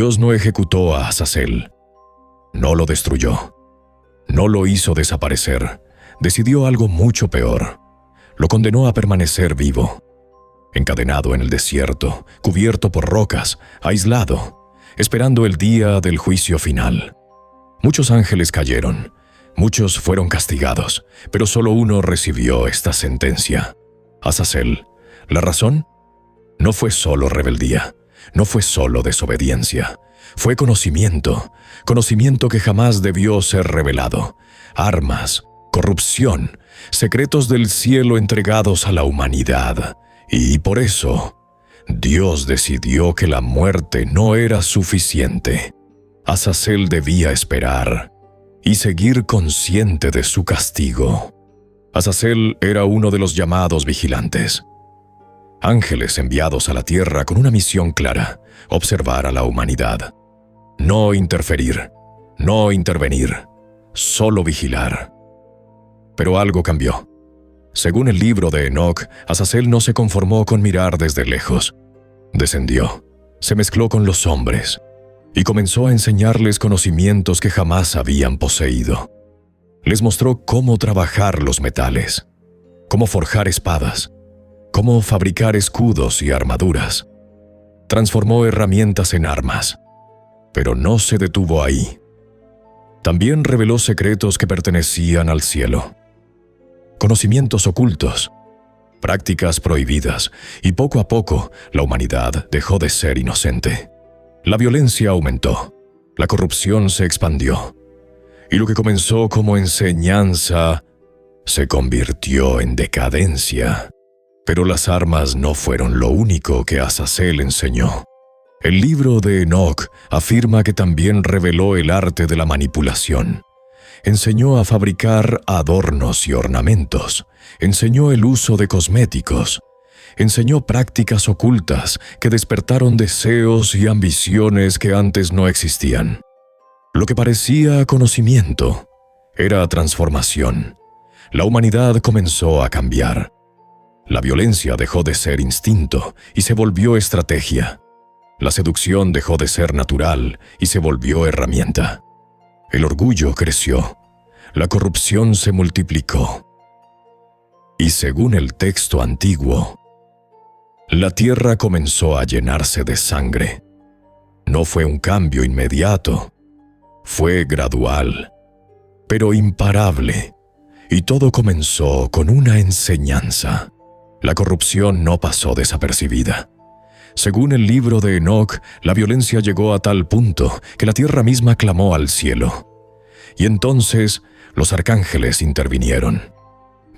Dios no ejecutó a Azazel. No lo destruyó. No lo hizo desaparecer. Decidió algo mucho peor. Lo condenó a permanecer vivo. Encadenado en el desierto, cubierto por rocas, aislado, esperando el día del juicio final. Muchos ángeles cayeron. Muchos fueron castigados, pero solo uno recibió esta sentencia. Azazel. ¿La razón? No fue solo rebeldía. No fue solo desobediencia. Fue conocimiento. Conocimiento que jamás debió ser revelado. Armas, corrupción, secretos del cielo entregados a la humanidad. Y por eso, Dios decidió que la muerte no era suficiente. Azazel debía esperar y seguir consciente de su castigo. Azazel era uno de los llamados vigilantes. Ángeles enviados a la tierra con una misión clara: observar a la humanidad. No interferir, no intervenir, solo vigilar. Pero algo cambió. Según el libro de Enoc, Azazel no se conformó con mirar desde lejos. Descendió, se mezcló con los hombres y comenzó a enseñarles conocimientos que jamás habían poseído. Les mostró cómo trabajar los metales, cómo forjar espadas, cómo fabricar escudos y armaduras. Transformó herramientas en armas, pero no se detuvo ahí. También reveló secretos que pertenecían al cielo. Conocimientos ocultos, prácticas prohibidas, y poco a poco la humanidad dejó de ser inocente. La violencia aumentó, la corrupción se expandió, y lo que comenzó como enseñanza se convirtió en decadencia. Pero las armas no fueron lo único que Azazel enseñó. El libro de Enoc afirma que también reveló el arte de la manipulación. Enseñó a fabricar adornos y ornamentos. Enseñó el uso de cosméticos. Enseñó prácticas ocultas que despertaron deseos y ambiciones que antes no existían. Lo que parecía conocimiento era transformación. La humanidad comenzó a cambiar. La violencia dejó de ser instinto y se volvió estrategia. La seducción dejó de ser natural y se volvió herramienta. El orgullo creció. La corrupción se multiplicó. Y según el texto antiguo, la tierra comenzó a llenarse de sangre. No fue un cambio inmediato. Fue gradual, pero imparable. Y todo comenzó con una enseñanza. La corrupción no pasó desapercibida. Según el libro de Enoc, la violencia llegó a tal punto que la tierra misma clamó al cielo. Y entonces los arcángeles intervinieron.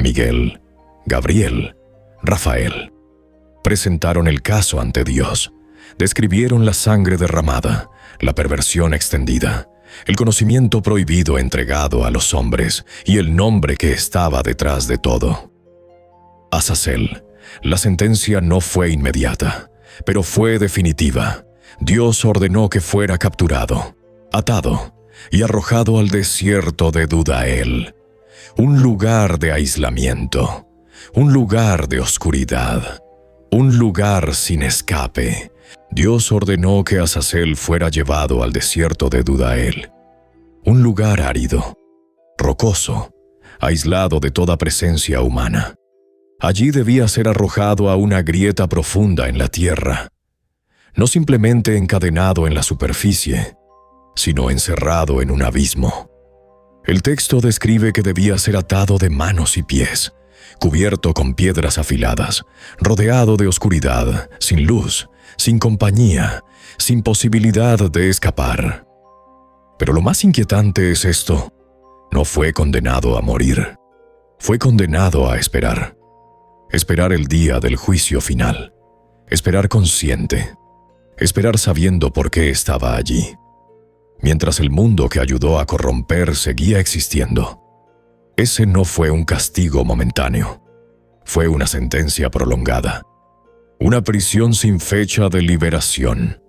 Miguel, Gabriel, Rafael. Presentaron el caso ante Dios. Describieron la sangre derramada, la perversión extendida, el conocimiento prohibido entregado a los hombres y el nombre que estaba detrás de todo. Azazel. La sentencia no fue inmediata, pero fue definitiva. Dios ordenó que fuera capturado, atado y arrojado al desierto de Dudael, un lugar de aislamiento, un lugar de oscuridad, un lugar sin escape. Dios ordenó que Azazel fuera llevado al desierto de Dudael, un lugar árido, rocoso, aislado de toda presencia humana. Allí debía ser arrojado a una grieta profunda en la tierra, no simplemente encadenado en la superficie, sino encerrado en un abismo. El texto describe que debía ser atado de manos y pies, cubierto con piedras afiladas, rodeado de oscuridad, sin luz, sin compañía, sin posibilidad de escapar. Pero lo más inquietante es esto: no fue condenado a morir, fue condenado a esperar. Esperar el día del juicio final. Esperar consciente. Esperar sabiendo por qué estaba allí. Mientras el mundo que ayudó a corromper seguía existiendo. Ese no fue un castigo momentáneo. Fue una sentencia prolongada. Una prisión sin fecha de liberación.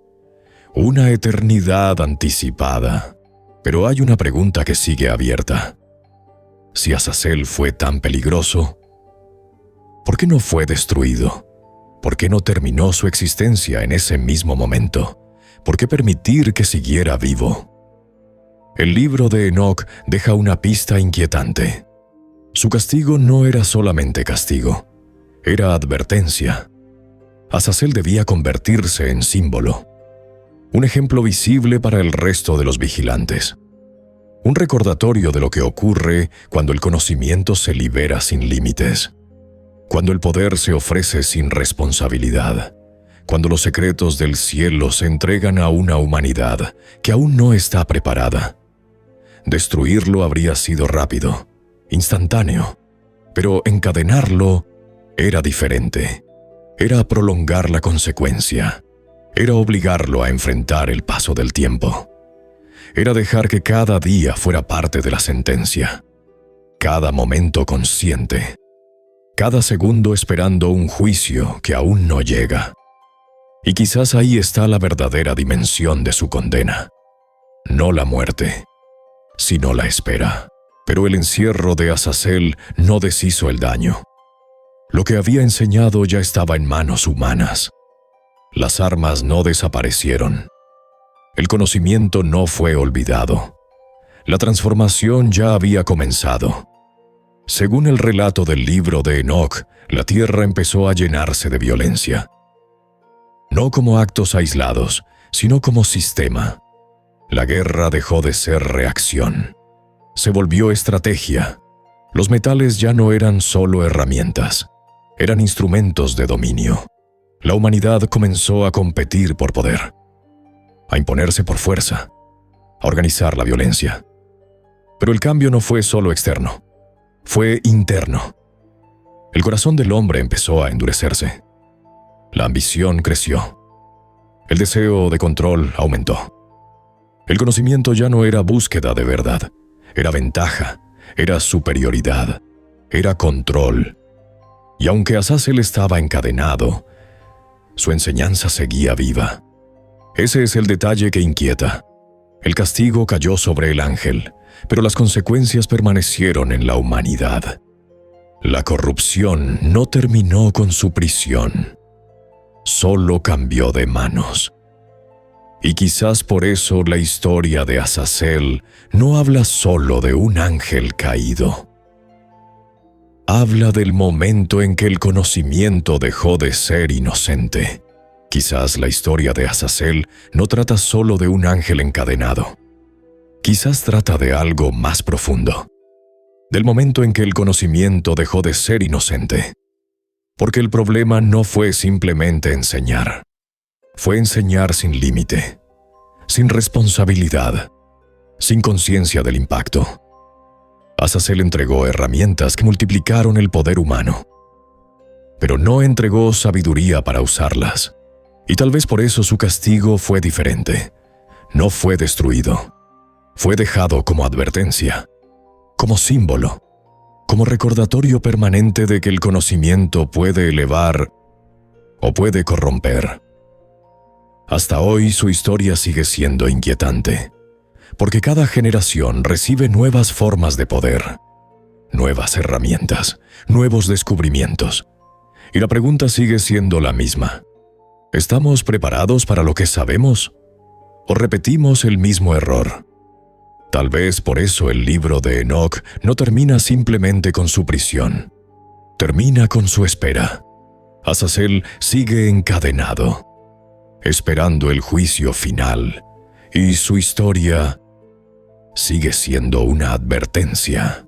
Una eternidad anticipada. Pero hay una pregunta que sigue abierta. Si Azazel fue tan peligroso, ¿por qué no fue destruido? ¿Por qué no terminó su existencia en ese mismo momento? ¿Por qué permitir que siguiera vivo? El libro de Enoc deja una pista inquietante. Su castigo no era solamente castigo, era advertencia. Azazel debía convertirse en símbolo, un ejemplo visible para el resto de los vigilantes. Un recordatorio de lo que ocurre cuando el conocimiento se libera sin límites, cuando el poder se ofrece sin responsabilidad, cuando los secretos del cielo se entregan a una humanidad que aún no está preparada. Destruirlo habría sido rápido, instantáneo, pero encadenarlo era diferente. Era prolongar la consecuencia. Era obligarlo a enfrentar el paso del tiempo. Era dejar que cada día fuera parte de la sentencia. Cada momento consciente. Cada segundo esperando un juicio que aún no llega. Y quizás ahí está la verdadera dimensión de su condena. No la muerte, sino la espera. Pero el encierro de Azazel no deshizo el daño. Lo que había enseñado ya estaba en manos humanas. Las armas no desaparecieron. El conocimiento no fue olvidado. La transformación ya había comenzado. Según el relato del libro de Enoc, la tierra empezó a llenarse de violencia. No como actos aislados, sino como sistema. La guerra dejó de ser reacción. Se volvió estrategia. Los metales ya no eran solo herramientas, eran instrumentos de dominio. La humanidad comenzó a competir por poder, a imponerse por fuerza, a organizar la violencia. Pero el cambio no fue solo externo, fue interno. El corazón del hombre empezó a endurecerse. La ambición creció. El deseo de control aumentó. El conocimiento ya no era búsqueda de verdad, era ventaja, era superioridad, era control. Y aunque Azazel estaba encadenado, su enseñanza seguía viva. Ese es el detalle que inquieta. El castigo cayó sobre el ángel, pero las consecuencias permanecieron en la humanidad. La corrupción no terminó con su prisión, solo cambió de manos. Y quizás por eso la historia de Azazel no habla solo de un ángel caído. Habla del momento en que el conocimiento dejó de ser inocente. Quizás la historia de Azazel no trata solo de un ángel encadenado. Quizás trata de algo más profundo. Del momento en que el conocimiento dejó de ser inocente. Porque el problema no fue simplemente enseñar. Fue enseñar sin límite, sin responsabilidad, sin conciencia del impacto. Azazel entregó herramientas que multiplicaron el poder humano, pero no entregó sabiduría para usarlas. Y tal vez por eso su castigo fue diferente. No fue destruido, fue dejado como advertencia, como símbolo, como recordatorio permanente de que el conocimiento puede elevar o puede corromper. Hasta hoy su historia sigue siendo inquietante, porque cada generación recibe nuevas formas de poder, nuevas herramientas, nuevos descubrimientos. Y la pregunta sigue siendo la misma. ¿Estamos preparados para lo que sabemos? ¿O repetimos el mismo error? Tal vez por eso el libro de Enoc no termina simplemente con su prisión. Termina con su espera. Azazel sigue encadenado, esperando el juicio final, y su historia sigue siendo una advertencia.